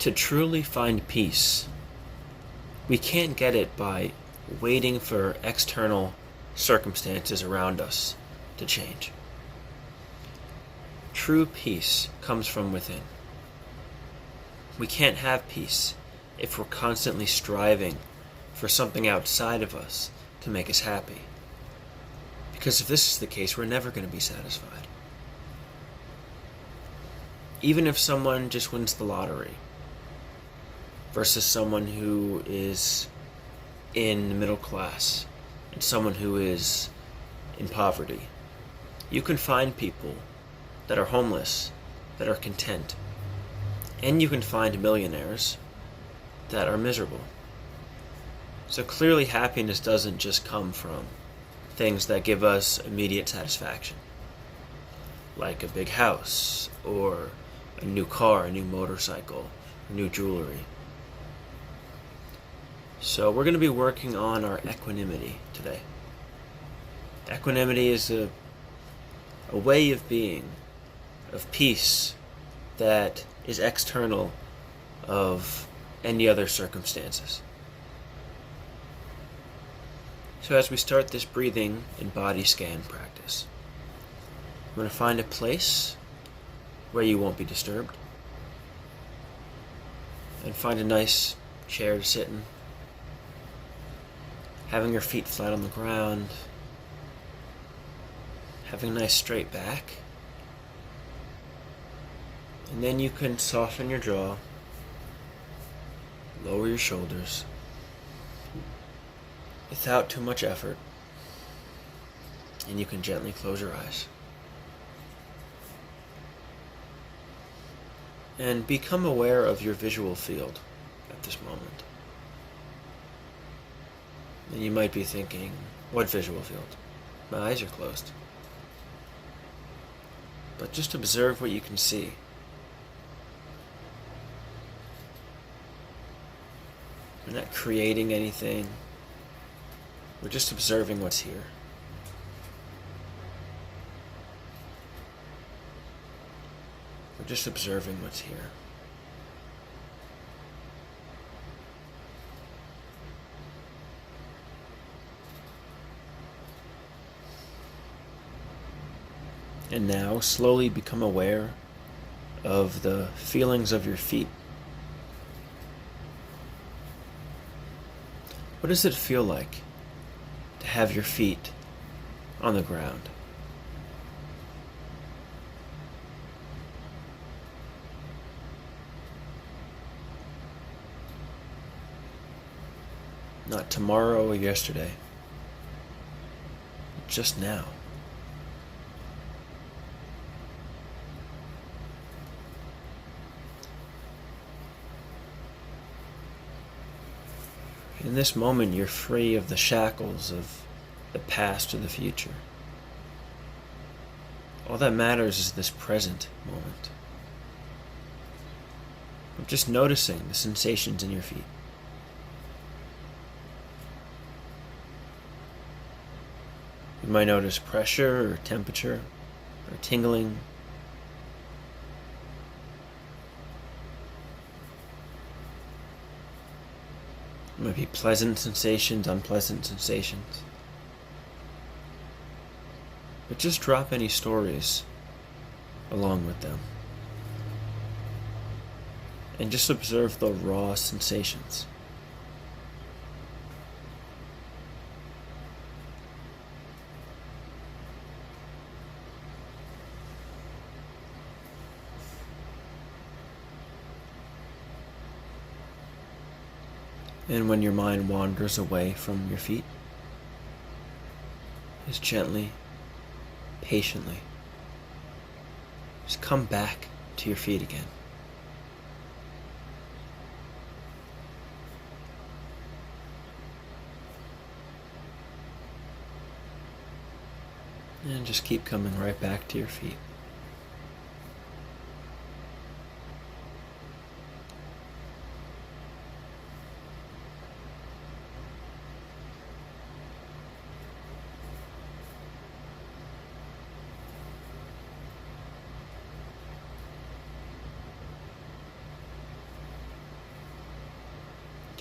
To truly find peace, we can't get it by waiting for external circumstances around us to change. True peace comes from within. We can't have peace if we're constantly striving for something outside of us to make us happy. Because if this is the case, we're never going to be satisfied. Even if someone just wins the lottery versus someone who is in the middle class and someone who is in poverty, you can find people that are homeless, that are content, and you can find millionaires that are miserable. So clearly happiness doesn't just come from things that give us immediate satisfaction, like a big house, or a new car, a new motorcycle, new jewelry. So we're going to be working on our equanimity today. Equanimity is a way of being, of peace, that is external of any other circumstances. So as we start this breathing and body scan practice, I'm going to find a place where you won't be disturbed, and find a nice chair to sit in, having your feet flat on the ground, having a nice straight back. And then you can soften your jaw, lower your shoulders without too much effort, and you can gently close your eyes. And become aware of your visual field at this moment. And you might be thinking, what visual field? My eyes are closed. But just observe what you can see. We're not creating anything. We're just observing what's here. We're just observing what's here. And now slowly become aware of the feelings of your feet. What does it feel like to have your feet on the ground? Not tomorrow or yesterday, just now. In this moment, you're free of the shackles of the past or the future. All that matters is this present moment. I'm just noticing the sensations in your feet. You might notice pressure or temperature or tingling. It might be pleasant sensations, unpleasant sensations. But just drop any stories along with them. And just observe the raw sensations. And when your mind wanders away from your feet, just gently, patiently, just come back to your feet again. And just keep coming right back to your feet.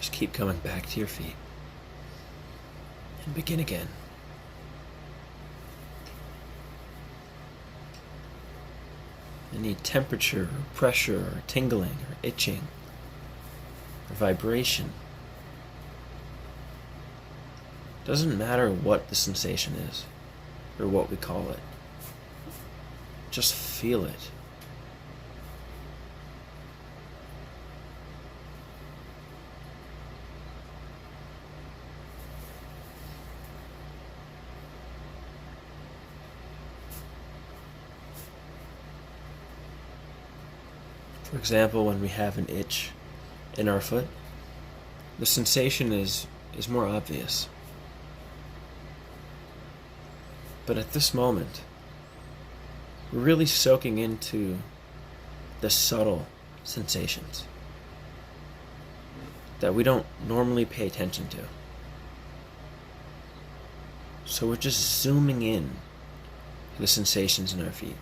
Just keep coming back to your feet and begin again. Any temperature, or pressure, or tingling, or itching, or vibration. Doesn't matter what the sensation is, or what we call it. Just feel it. For example, when we have an itch in our foot, the sensation is more obvious. But at this moment, we're really soaking into the subtle sensations that we don't normally pay attention to. So we're just zooming in to the sensations in our feet.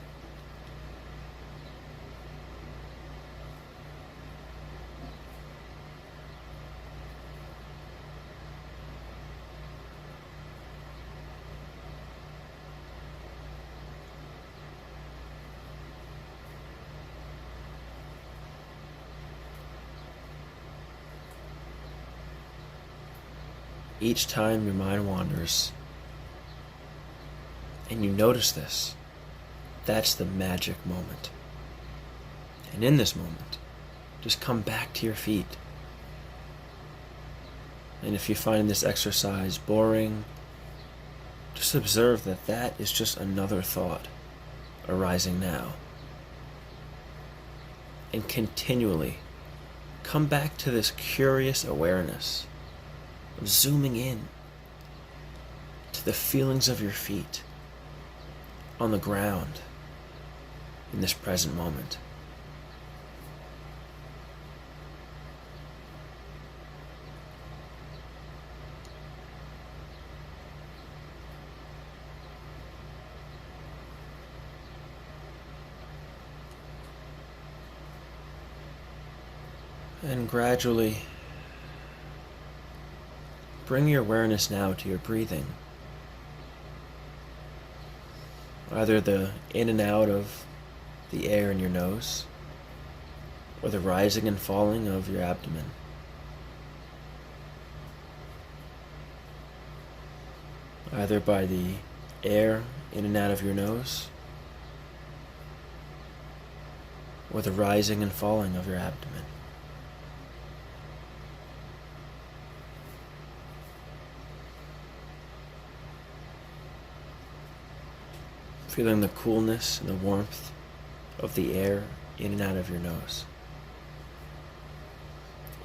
Each time your mind wanders, and you notice this, that's the magic moment. And in this moment, just come back to your feet. And if you find this exercise boring, just observe that that is just another thought arising now. And continually come back to this curious awareness of zooming in to the feelings of your feet on the ground in this present moment. And gradually bring your awareness now to your breathing. Either the in and out of the air in your nose, or the rising and falling of your abdomen. Either by the air in and out of your nose, or the rising and falling of your abdomen. Feeling the coolness and the warmth of the air in and out of your nose.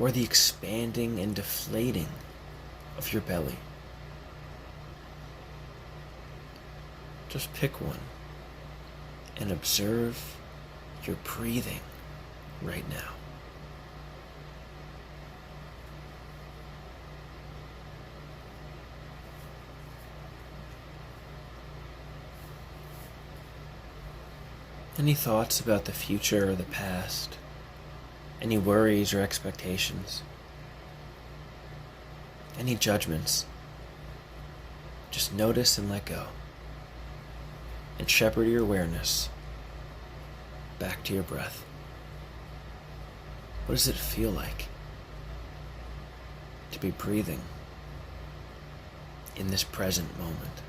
Or the expanding and deflating of your belly. Just pick one and observe your breathing right now. Any thoughts about the future or the past? Any worries or expectations? Any judgments? Just notice and let go. And shepherd your awareness back to your breath. What does it feel like to be breathing in this present moment?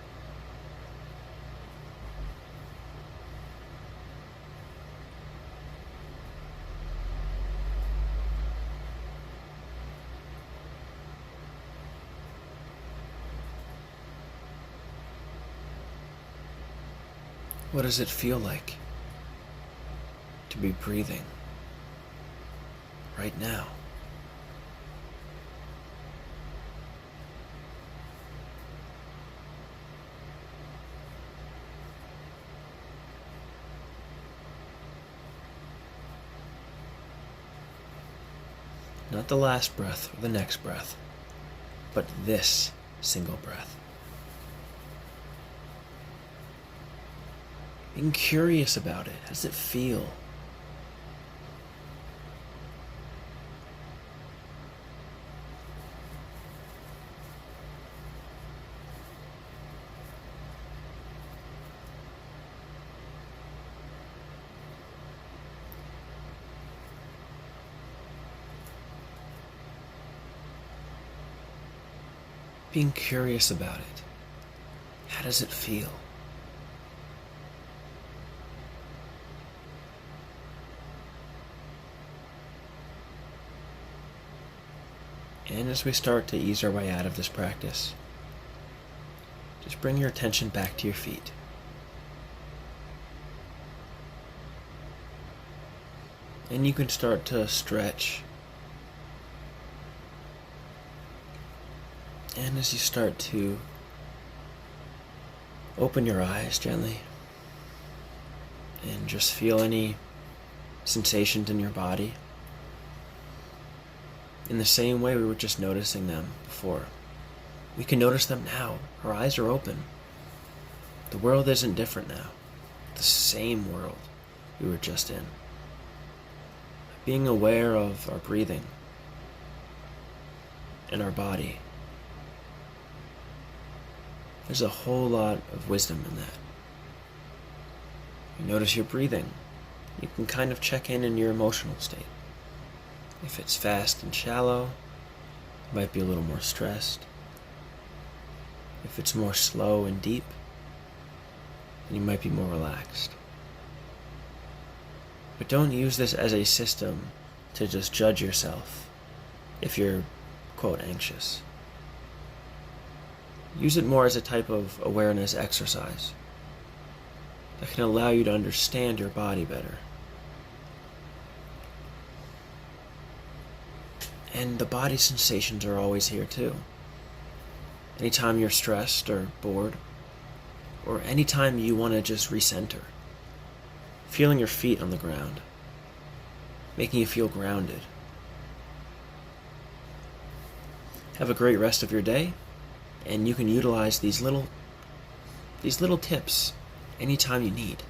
What does it feel like to be breathing right now? Not the last breath or the next breath, but this single breath. Being curious about it. How does it feel? being curious about it. How does it feel? And as we start to ease our way out of this practice, just bring your attention back to your feet. And you can start to stretch. And as you start to open your eyes gently and just feel any sensations in your body, in the same way we were just noticing them before, we can notice them now. Our eyes are open. The world isn't different now. The same world we were just in. Being aware of our breathing and our body, there's a whole lot of wisdom in that. You notice your breathing. You can kind of check in your emotional state. If it's fast and shallow, you might be a little more stressed. If it's more slow and deep, then you might be more relaxed. But don't use this as a system to just judge yourself if you're, quote, anxious. Use it more as a type of awareness exercise that can allow you to understand your body better. And the body sensations are always here too. Anytime you're stressed or bored, or anytime you want to just recenter, feeling your feet on the ground, making you feel grounded. Have a great rest of your day, and you can utilize these little tips anytime you need.